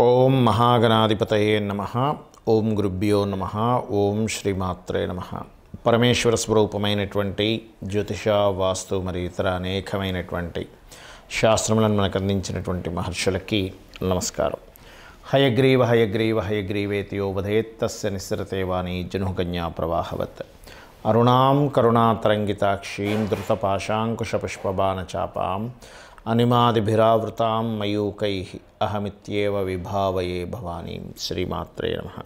ఓం మహాగణాధిపతయే నమః. ఓం గురుభ్యో నమః. ఓం శ్రీమాత్రే నమః. పరమేశ్వర స్వరూపమైనటువంటి జ్యోతిష, వాస్తు మరియు ఇతర అనేకమైనటువంటి శాస్త్రములను మనకు అందించినటువంటి మహర్షులకి నమస్కారం. హయగ్రీవ హయగ్రీవ హయగ్రీవేతియో వధేత్తస్య నిస్సరతే వాణి జనుకన్యా ప్రవాహవత్ అరుణాం కరుణాతరంగితాక్షీం ధృతపాశాంకుశపుష్పబాణచాపాం అనిమాదిభిరావృతాం మయూకైః అహమిత్యేవ విభావయే భవానీం. శ్రీమాత్రే నమః.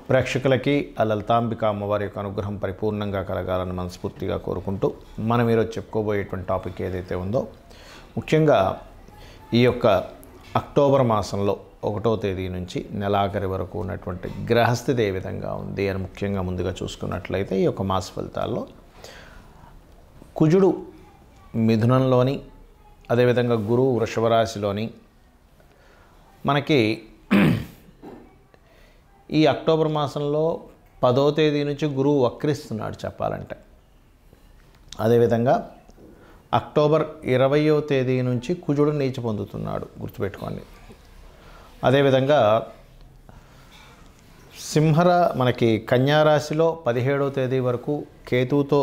ప్రేక్షకులకి ఆ లలితాంబిక అమ్మవారి యొక్క అనుగ్రహం పరిపూర్ణంగా కలగాలని మనస్ఫూర్తిగా కోరుకుంటూ మనం ఈరోజు చెప్పుకోబోయేటువంటి టాపిక్ ఏదైతే ఉందో, ముఖ్యంగా ఈ యొక్క అక్టోబర్ మాసంలో 1వ తేదీ నుంచి నెలాఖరి వరకు ఉన్నటువంటి గ్రహస్థితి ఏ విధంగా ఉంది అని ముఖ్యంగా ముందుగా చూసుకున్నట్లయితే, ఈ యొక్క మాస ఫలితాల్లో కుజుడు మిథునంలోని, అదేవిధంగా గురువు వృషభ రాశిలోని మనకి ఈ అక్టోబర్ మాసంలో 10వ తేదీ నుంచి గురువు వక్రిస్తున్నాడు చెప్పాలంటే. అదేవిధంగా అక్టోబర్ 20వ తేదీ నుంచి కుజుడు నీచ పొందుతున్నాడు, గుర్తుపెట్టుకోండి. అదేవిధంగా మనకి కన్యారాశిలో 17వ తేదీ వరకు కేతువుతో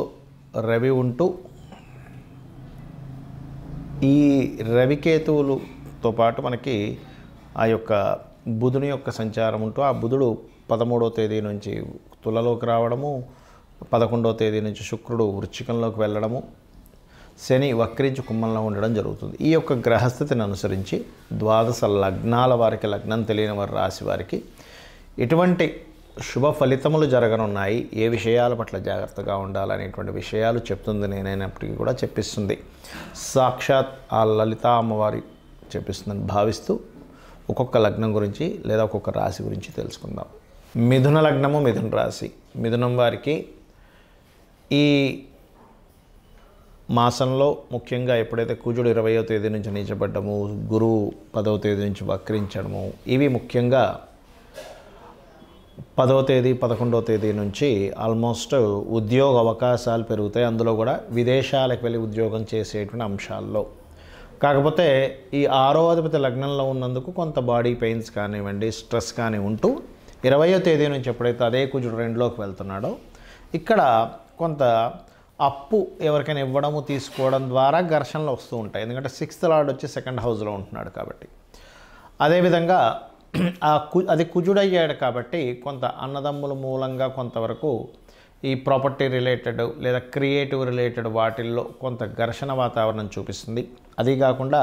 రవి ఉంటూ, ఈ రవికేతువులతో పాటు మనకి ఆ యొక్క బుధుని యొక్క సంచారం ఉంటూ, ఆ బుధుడు 13వ తేదీ నుంచి తులలోకి రావడము, 11వ తేదీ నుంచి శుక్రుడు వృశ్చికంలోకి వెళ్ళడము, శని వక్రించి కుంభంలో ఉండడం జరుగుతుంది. ఈ యొక్క గ్రహస్థితిని అనుసరించి 12 లగ్నాల వారికి, లగ్నం తెలియని వారి రాశి వారికి ఎటువంటి శుభ ఫలితములు జరగనున్నాయి, ఏ విషయాల పట్ల జాగ్రత్తగా ఉండాలనేటువంటి విషయాలు చెప్తుంది. నేనైనప్పటికీ కూడా చెప్పిస్తుంది సాక్షాత్ ఆ లలితా అమ్మవారి చెప్పిస్తుందని భావిస్తూ ఒక్కొక్క లగ్నం గురించి లేదా ఒక్కొక్క రాశి గురించి తెలుసుకుందాం. మిథున లగ్నము, మిథున రాశి. మిథునం వారికి ఈ మాసంలో ముఖ్యంగా ఎప్పుడైతే కుజుడు 20వ తేదీ నుంచి నీచబడ్డము, గురువు 10వ తేదీ నుంచి వక్రించడము, ఇవి ముఖ్యంగా 10వ తేదీ 11వ తేదీ నుంచి ఆల్మోస్ట్ ఉద్యోగ అవకాశాలు పెరుగుతాయి. అందులో కూడా విదేశాలకు వెళ్ళి ఉద్యోగం చేసేటువంటి అంశాల్లో. కాకపోతే ఈ 6వ అధిపతి లగ్నంలో ఉన్నందుకు కొంత బాడీ పెయిన్స్ కానివ్వండి, స్ట్రెస్ కానీ ఉంటూ 20వ తేదీ నుంచి ఎప్పుడైతే అదే కుజుడు 2లోకి వెళ్తున్నాడో, ఇక్కడ కొంత అప్పు ఎవరికైనా ఇవ్వడము, తీసుకోవడం ద్వారా ఘర్షణలు వస్తూ ఉంటాయి. ఎందుకంటే 6th లార్డ్ వచ్చి 2nd హౌస్లో ఉంటున్నాడు కాబట్టి. అదేవిధంగా అది కుజుడయ్యాడు కాబట్టి కొంత అన్నదమ్ముల మూలంగా కొంతవరకు ఈ ప్రాపర్టీ రిలేటెడ్ లేదా క్రియేటివ్ రిలేటెడ్ వాటిల్లో కొంత ఘర్షణ వాతావరణం చూపిస్తుంది. అది కాకుండా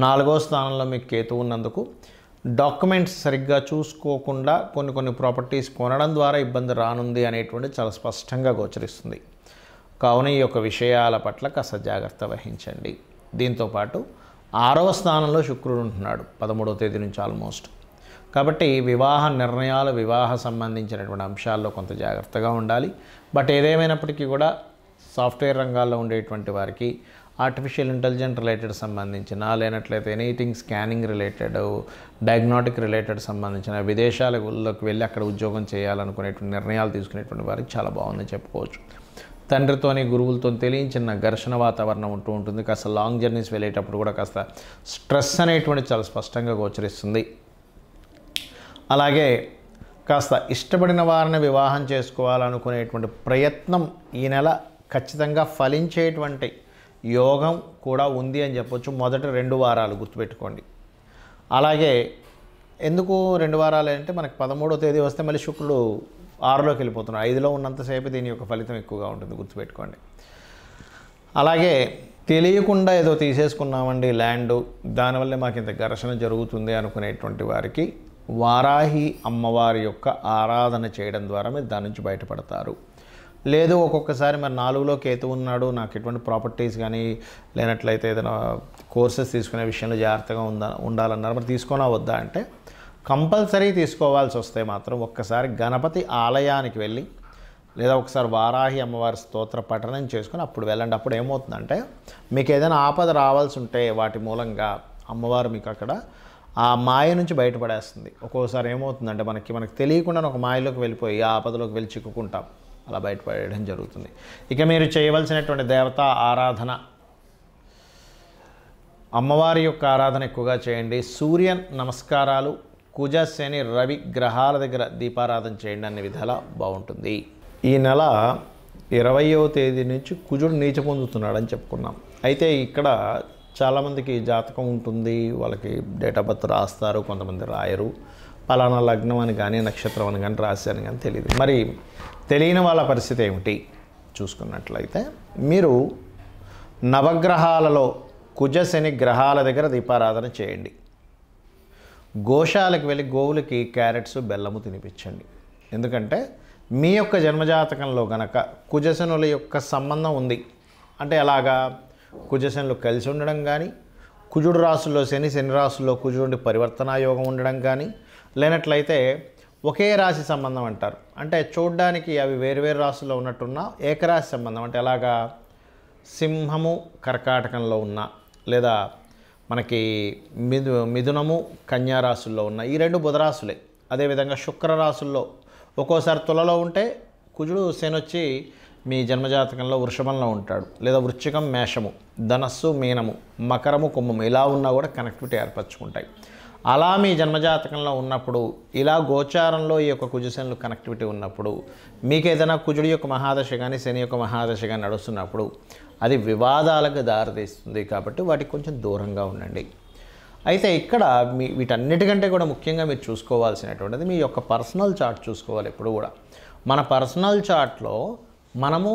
4వ స్థానంలో మీకు కేతు ఉన్నందుకు డాక్యుమెంట్స్ సరిగ్గా చూసుకోకుండా కొన్ని ప్రాపర్టీస్ కొనడం ద్వారా ఇబ్బంది రానుంది అనేటువంటి చాలా స్పష్టంగా గోచరిస్తుంది. కావున ఈ యొక్క విషయాల పట్ల కాస్త జాగ్రత్త వహించండి. దీంతోపాటు 6వ స్థానంలో శుక్రుడు ఉంటున్నాడు 13వ తేదీ నుంచి ఆల్మోస్ట్. కాబట్టి వివాహ నిర్ణయాలు, వివాహ సంబంధించినటువంటి అంశాల్లో కొంత జాగ్రత్తగా ఉండాలి. బట్ ఏదేమైనప్పటికీ కూడా సాఫ్ట్వేర్ రంగాల్లో ఉండేటువంటి వారికి ఆర్టిఫిషియల్ ఇంటెలిజెంట్ రిలేటెడ్ సంబంధించిన, లేనట్లయితే anything scanning related, diagnostic related సంబంధించిన, విదేశాలలోకి వెళ్ళి అక్కడ ఉద్యోగం చేయాలనుకునేటువంటి నిర్ణయాలు తీసుకునేటువంటి వారికి చాలా బాగుందని చెప్పుకోవచ్చు. తండ్రితోని, గురువులతో తెలియచిన ఘర్షణ వాతావరణం ఉంటూ ఉంటుంది. కాస్త లాంగ్ జర్నీస్ వెళ్ళేటప్పుడు కూడా కాస్త స్ట్రెస్ అనేటువంటి చాలా స్పష్టంగా గోచరిస్తుంది. అలాగే కాస్త ఇష్టపడిన వారిని వివాహం చేసుకోవాలనుకునేటువంటి ప్రయత్నం ఈ నెల ఖచ్చితంగా ఫలించేటువంటి యోగం కూడా ఉంది అని చెప్పొచ్చు. మొదటి 2 వారాలు గుర్తుపెట్టుకోండి. అలాగే ఎందుకు 2 వారాలు అంటే, మనకి 13వ తేదీ వస్తే మళ్ళీ శుక్రుడు 6లోకి వెళ్ళిపోతున్నాడు. 5లో ఉన్నంతసేపు దీని యొక్క ఫలితం ఎక్కువగా ఉంటుంది, గుర్తుపెట్టుకోండి. అలాగే తెలియకుండా ఏదో తీసేసుకున్నామండి ల్యాండ్, దానివల్లే మాకు ఇంత ఘర్షణ జరుగుతుంది అనుకునేటువంటి వారికి వారాహి అమ్మవారి యొక్క ఆరాధన చేయడం ద్వారా మీరు దాని నుంచి బయటపడతారు. లేదు ఒక్కొక్కసారి మరి 4లో కేతు ఉన్నాడు, నాకు ఎటువంటి ప్రాపర్టీస్ కానీ లేనట్లయితే ఏదైనా కోర్సెస్ తీసుకునే విషయంలో జాగ్రత్తగా ఉండాలన్నారు, మరి తీసుకోనా వద్దా అంటే కంపల్సరీ తీసుకోవాల్సి వస్తే మాత్రం ఒక్కసారి గణపతి ఆలయానికి వెళ్ళి లేదా ఒకసారి వారాహి అమ్మవారి స్తోత్ర పఠనం చేసుకుని అప్పుడు వెళ్ళండి. అప్పుడు ఏమవుతుందంటే, మీకు ఏదైనా ఆపద రావాల్సి ఉంటే వాటి మూలంగా అమ్మవారు మీకు అక్కడ ఆ మాయ నుంచి బయటపడేస్తుంది. ఒక్కోసారి ఏమవుతుందంటే మనకి తెలియకుండా ఒక మాయలోకి వెళ్ళిపోయి ఆ ఆపదలోకి వెళ్ళి చిక్కుకుంటాం, అలా బయటపడేయడం జరుగుతుంది. ఇక మీరు చేయవలసినటువంటి దేవతా ఆరాధన అమ్మవారి యొక్క ఆరాధన ఎక్కువగా చేయండి. సూర్య నమస్కారాలు కుజ శని రవి గ్రహాల దగ్గర దీపారాధన చేయండి, అనే విధాలా బాగుంటుంది. ఈ నెల 20వ తేదీ నుంచి కుజుడు నీచ పొందుతున్నాడని చెప్పుకున్నాం. అయితే ఇక్కడ చాలామందికి జాతకం ఉంటుంది, వాళ్ళకి డేట్ ఆఫ్ బర్త్ రాస్తారు, కొంతమంది రాయరు. పలానా లగ్నం అని కానీ నక్షత్రం అని కానీ రాశారని కానీ తెలియదు. మరి తెలియని వాళ్ళ పరిస్థితి ఏమిటి చూసుకున్నట్లయితే, మీరు నవగ్రహాలలో కుజ శని గ్రహాల దగ్గర దీపారాధన చేయండి. గోశాలకు వెళ్ళి గోవులకి క్యారెట్స్ బెల్లము తినిపించండి. ఎందుకంటే మీ యొక్క జన్మజాతకంలో గనక కుజశనుల యొక్క సంబంధం ఉంది అంటే, ఎలాగా కుజశనులు కలిసి ఉండడం కానీ, కుజుడు రాసుల్లో శని, శని రాసుల్లో కుజుడు పరివర్తనా యోగం ఉండడం కానీ, లేనట్లయితే ఒకే రాశి సంబంధం అంటారు. అంటే చూడ్డానికి అవి వేరువేరు రాశుల్లో ఉన్నట్టున్న ఏకరాశి సంబంధం అంటే, ఎలాగా సింహము కర్కాటకంలో ఉన్న, లేదా మనకి మిథునము కన్యా రాశుల్లో ఉన్న ఈ రెండు బుధరాశులే. అదేవిధంగా శుక్రరాశుల్లో ఒక్కోసారి తులలో ఉంటే కుజుడు శని వచ్చి మీ జన్మజాతకంలో వృషభంలో ఉంటాడు, లేదా వృశ్చికం మేషము, ధనస్సు మీనము, మకరము కుంభము ఇలా ఉన్నా కూడా కనెక్టివిటీ ఏర్పరచుకుంటాయి. అలా మీ జన్మజాతకంలో ఉన్నప్పుడు, ఇలా గోచారంలో ఈ యొక్క కుజశనులు కనెక్టివిటీ ఉన్నప్పుడు, మీకు ఏదైనా కుజుడి యొక్క మహాదశ కానీ శని యొక్క మహాదశ కానీ నడుస్తున్నప్పుడు అది వివాదాలకు దారితీస్తుంది. కాబట్టి వాటికి కొంచెం దూరంగా ఉండండి. అయితే ఇక్కడ వీటన్నిటికంటే కూడా ముఖ్యంగా మీరు చూసుకోవాల్సినటువంటిది మీ యొక్క పర్సనల్ చార్ట్ చూసుకోవాలి. ఎప్పుడు కూడా మన పర్సనల్ చార్ట్లో మనము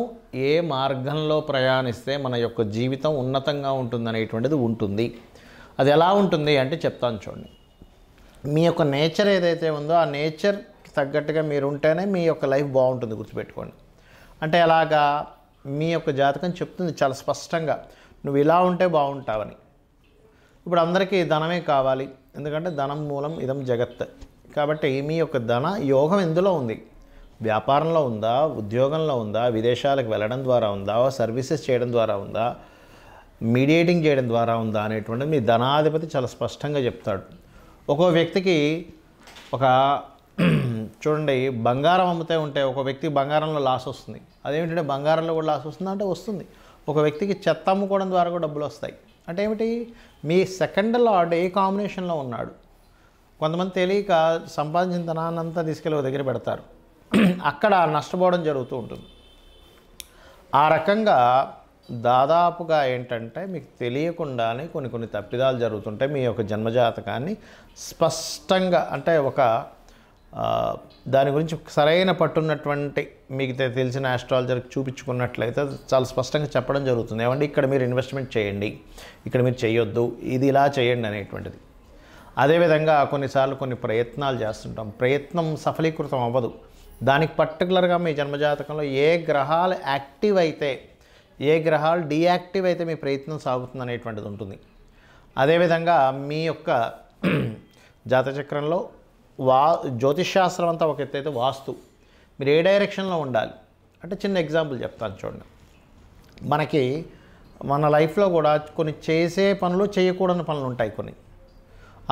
ఏ మార్గంలో ప్రయాణిస్తే మన యొక్క జీవితం ఉన్నతంగా ఉంటుందనేటువంటిది ఉంటుంది. అది ఎలా ఉంటుంది అంటే చెప్తాను చూడండి. మీ యొక్క నేచర్ ఏదైతే ఉందో ఆ నేచర్కి తగ్గట్టుగా మీరు ఉంటేనే మీ యొక్క లైఫ్ బాగుంటుంది, గుర్తుపెట్టుకోండి. అంటే ఎలాగా మీ యొక్క జాతకం చెప్తుంది చాలా స్పష్టంగా, నువ్వు ఇలా ఉంటే బాగుంటావని. ఇప్పుడు అందరికీ ధనమే కావాలి, ఎందుకంటే ధనం మూలం ఇదం జగత్. కాబట్టి మీ యొక్క ధన యోగం ఎందులో ఉంది? వ్యాపారంలో ఉందా, ఉద్యోగంలో ఉందా, విదేశాలకు వెళ్ళడం ద్వారా ఉందా, సర్వీసెస్ చేయడం ద్వారా ఉందా, మీడియేటింగ్ చేయడం ద్వారా ఉందా అనేటువంటిది మీ ధనాధిపతి చాలా స్పష్టంగా చెప్తాడు. ఒక్కో వ్యక్తికి ఒక చూడండి, బంగారం అమ్ముతే ఉంటే ఒక వ్యక్తికి బంగారంలో లాస్ వస్తుంది. అదేమిటంటే బంగారంలో కూడా లాస్ వస్తుందా అంటే వస్తుంది. ఒక వ్యక్తికి చెత్త అమ్ముకోవడం ద్వారా కూడా డబ్బులు వస్తాయి. అంటే ఏమిటి? మీ సెకండ్ లార్డ్ ఏ కాంబినేషన్లో ఉన్నాడు. కొంతమంది తెలియక సంపాదించిన ధనాన్నంతా తీసుకెళ్ళి ఒక దగ్గర పెడతారు, అక్కడ నష్టపోవడం జరుగుతూ ఉంటుంది. ఆ రకంగా దాదాపుగా ఏంటంటే మీకు తెలియకుండానే కొన్ని తప్పిదాలు జరుగుతుంటాయి. మీ యొక్క జన్మజాతకాన్ని స్పష్టంగా అంటే ఒక దాని గురించి సరైన పట్టున్నటువంటి మీకు తెలిసిన ఆస్ట్రాలజర్కి చూపించుకున్నట్లయితే చాలా స్పష్టంగా చెప్పడం జరుగుతుంది. ఏమంటే ఇక్కడ మీరు ఇన్వెస్ట్మెంట్ చేయండి, ఇక్కడ మీరు చేయొద్దు, ఇది ఇలా చేయండి అనేటువంటిది. అదేవిధంగా కొన్నిసార్లు కొన్ని ప్రయత్నాలు చేస్తుంటాం, ప్రయత్నం సఫలీకృతం అవ్వదు. దానికి పర్టికులర్గా మీ జన్మజాతకంలో ఏ గ్రహాలు యాక్టివ్ అయితే, ఏ గ్రహాలు డీయాక్టివ్ అయితే మీ ప్రయత్నం సాగుతుంది అనేటువంటిది ఉంటుంది. అదేవిధంగా మీ యొక్క జాతచక్రంలో జ్యోతిష్శాస్త్రం అంతా ఒక ఎత్తు అయితే వాస్తు మీరు ఏ డైరెక్షన్లో ఉండాలి అంటే చిన్న ఎగ్జాంపుల్ చెప్తాను చూడండి. మనకి మన లైఫ్లో కూడా కొన్ని చేసే పనులు, చేయకూడని పనులు ఉంటాయి కొన్ని.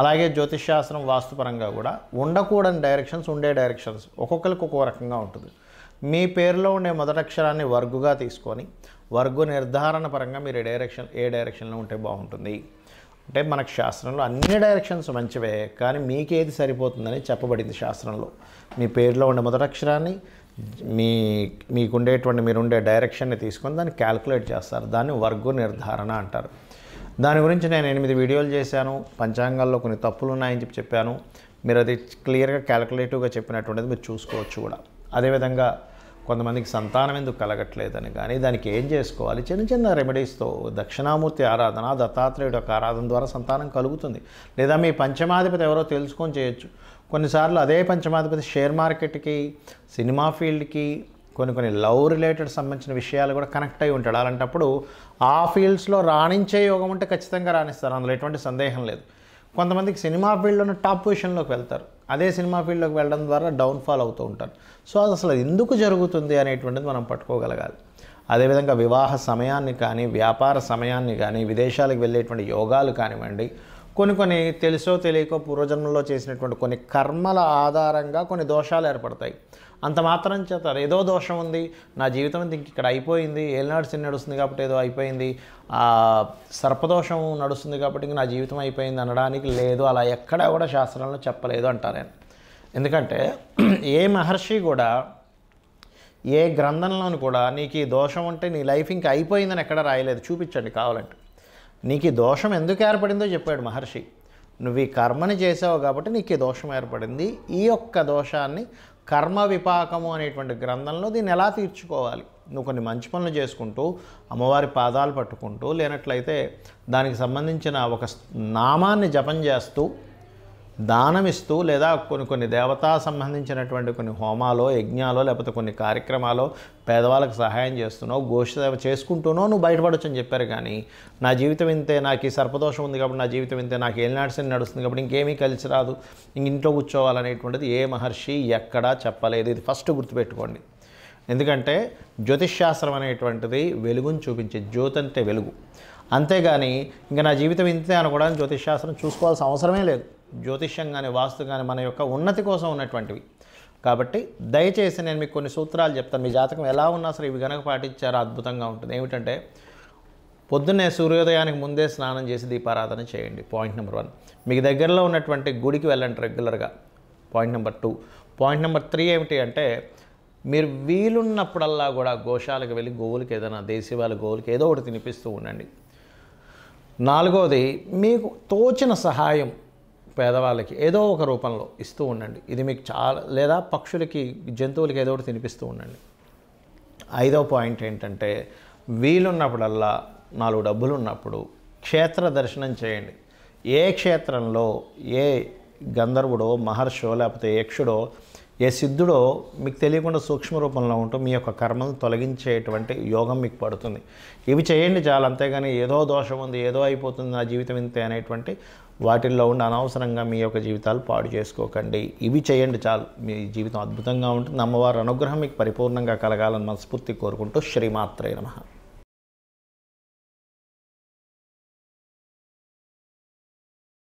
అలాగే జ్యోతిష్శాస్త్రం వాస్తుపరంగా కూడా ఉండకూడని డైరెక్షన్స్, ఉండే డైరెక్షన్స్ ఒక్కొక్కరికి ఒక్కో రకంగా ఉంటుంది. మీ పేరులో ఉండే మొదటి అక్షరాన్ని వర్గుగా తీసుకొని వర్గు నిర్ధారణ పరంగా మీరు ఏ డైరెక్షన్లో ఉంటే బాగుంటుంది అంటే, మనకు శాస్త్రంలో అన్ని డైరెక్షన్స్ మంచివే, కానీ మీకేది సరిపోతుందని చెప్పబడింది శాస్త్రంలో. మీ పేరులో ఉండే మొదటి అక్షరాన్ని మీకుండేటువంటి మీరుండే డైరెక్షన్ని తీసుకొని దాన్ని క్యాల్కులేట్ చేస్తారు. దాన్ని వర్గు నిర్ధారణ అంటారు. దాని గురించి నేను 8 వీడియోలు చేశాను. పంచాంగాల్లో కొన్ని తప్పులు ఉన్నాయని చెప్పాను. మీరు అది క్లియర్గా క్యాల్కులేటివ్గా చెప్పినటువంటిది మీరు చూసుకోవచ్చు కూడా. అదేవిధంగా కొంతమందికి సంతానం ఎందుకు కలగట్లేదని కానీ దానికి ఏం చేసుకోవాలి, చిన్న రెమెడీస్తో దక్షిణామూర్తి ఆరాధన, దత్తాత్రేయుడు యొక్క ఆరాధన ద్వారా సంతానం కలుగుతుంది. లేదా మీ పంచమాధిపతి ఎవరో తెలుసుకొని చేయొచ్చు. కొన్నిసార్లు అదే పంచమాధిపతి షేర్ మార్కెట్కి, సినిమా ఫీల్డ్కి, కొన్ని లవ్ రిలేటెడ్ సంబంధించిన విషయాలు కూడా కనెక్ట్ అయి ఉంటాడు. అలాంటప్పుడు ఆ ఫీల్డ్స్లో రాణించే యోగం ఉంటే ఖచ్చితంగా రాణిస్తారు, అందులో ఎటువంటి సందేహం లేదు. కొంతమందికి సినిమా ఫీల్డ్లోనే టాప్ పొజిషన్లోకి వెళ్తారు, అదే సినిమా ఫీల్డ్లోకి వెళ్ళడం ద్వారా డౌన్ఫాల్ అవుతూ ఉంటారు. సో అది అసలు ఎందుకు జరుగుతుంది అనేటువంటిది మనం పట్టుకోగలగాలి. అదేవిధంగా వివాహ సమయాన్ని కానీ, వ్యాపార సమయాన్ని కానీ, విదేశాలకు వెళ్ళేటువంటి యోగాలు కానివ్వండి, కొన్ని తెలుసో తెలియకో పూర్వజన్మలో చేసినటువంటి కొన్ని కర్మల ఆధారంగా కొన్ని దోషాలు ఏర్పడతాయి. అంత మాత్రం చేత ఏదో దోషం ఉంది, నా జీవితం ఇంక ఇక్కడ అయిపోయింది, ఏలినాడు శని నడుస్తుంది కాబట్టి ఏదో అయిపోయింది, సర్పదోషం నడుస్తుంది కాబట్టి ఇంక నా జీవితం అయిపోయింది అనడానికి లేదు. అలా ఎక్కడా కూడా శాస్త్రంలో చెప్పలేదు అంటారు నేను. ఎందుకంటే ఏ మహర్షి కూడా ఏ గ్రంథంలోని కూడా నీకు ఈ దోషం ఉంటే నీ లైఫ్ ఇంకా అయిపోయిందని ఎక్కడ రాయలేదు. చూపించండి కావాలంటే. నీకు ఈ దోషం ఎందుకు ఏర్పడిందో చెప్పాడు మహర్షి. నువ్వు ఈ కర్మని చేసావు కాబట్టి నీకు ఈ దోషం ఏర్పడింది. ఈ యొక్క దోషాన్ని కర్మ విపాకము అనేటువంటి గ్రంథంలో దీన్ని ఎలా తీర్చుకోవాలి, నువ్వు కొన్ని మంచి పనులు చేసుకుంటూ అమ్మవారి పాదాలు పట్టుకుంటూ, లేనట్లయితే దానికి సంబంధించిన ఒక నామాన్ని జపం చేస్తూ, దానమిస్తూ, లేదా కొన్ని దేవతా సంబంధించినటువంటి కొన్ని హోమాలో, యజ్ఞాలో, లేకపోతే కొన్ని కార్యక్రమాలు పేదవాళ్ళకి సహాయం చేస్తున్నావు, గోష్ఠ సేవ చేసుకుంటూనో నువ్వు బయటపడవచ్చు అని చెప్పారు. కానీ నా జీవితం ఇంతే, నాకు ఈ సర్పదోషం ఉంది కాబట్టి నా జీవితం ఇంతే, నాకు ఏలినాడు శని నడుస్తుంది కాబట్టి ఇంకేమీ కలిసి రాదు, ఇంట్లో కూర్చోవాలనేటువంటిది ఏ మహర్షి ఎక్కడా చెప్పలేదు. ఇది ఫస్ట్ గుర్తుపెట్టుకోండి. ఎందుకంటే జ్యోతిష్శాస్త్రం అనేటువంటిది వెలుగుని చూపించే, జ్యోతి అంటే వెలుగు. అంతేగాని ఇంకా నా జీవితం ఇంతే అనుకోవడానికి జ్యోతిష్శాస్త్రం చూసుకోవాల్సిన అవసరమే లేదు. జ్యోతిష్యం కానీ వాస్తు కానీ మన యొక్క ఉన్నతి కోసం ఉన్నటువంటివి. కాబట్టి దయచేసి నేను మీకు కొన్ని సూత్రాలు చెప్తాను. మీ జాతకం ఎలా ఉన్నా సరే ఇవి కనుక పాటించారో అద్భుతంగా ఉంటుంది. ఏమిటంటే పొద్దున్నే సూర్యోదయానికి ముందే స్నానం చేసి దీపారాధన చేయండి. Point number 1. మీకు దగ్గరలో ఉన్నటువంటి గుడికి వెళ్ళండి రెగ్యులర్గా. Point number 2. పాయింట్ నెంబర్ 3 ఏమిటి అంటే మీరు వీలున్నప్పుడల్లా కూడా గోశాలకు వెళ్ళి గోవులకి ఏదైనా దేశీవాళ్ళ గోవులకి ఏదో ఒకటి తినిపిస్తూ ఉండండి. 4వది మీకు తోచిన సహాయం పేదవాళ్ళకి ఏదో ఒక రూపంలో ఇస్తూ ఉండండి. ఇది మీకు చాలా, లేదా పక్షులకి జంతువులకి ఏదో ఒకటి తినిపిస్తూ ఉండండి. 5వ పాయింట్ ఏంటంటే వీలున్నప్పుడల్లా 4 డబ్బులు ఉన్నప్పుడు క్షేత్ర దర్శనం చేయండి. ఏ క్షేత్రంలో ఏ గంధర్వుడో, మహర్షో, లేకపోతే యక్షుడో, ఏ సిద్ధుడో మీకు తెలియకుండా సూక్ష్మ రూపంలో ఉంటూ మీ యొక్క కర్మను తొలగించేటువంటి యోగం మీకు పడుతుంది. ఇవి చేయండి చాలు. అంతేగాని ఏదో దోషం ఉంది, ఏదో అయిపోతుంది, నా జీవితం ఇంతే అనేటువంటి వాటిల్లో ఉండి అనవసరంగా మీ యొక్క జీవితాలు పాడు చేసుకోకండి. ఇవి చేయండి చాలు, మీ జీవితం అద్భుతంగా ఉంటుంది. అమ్మవారి అనుగ్రహం మీకు పరిపూర్ణంగా కలగాలని మనస్ఫూర్తి కోరుకుంటూ శ్రీమాత్రే నమః.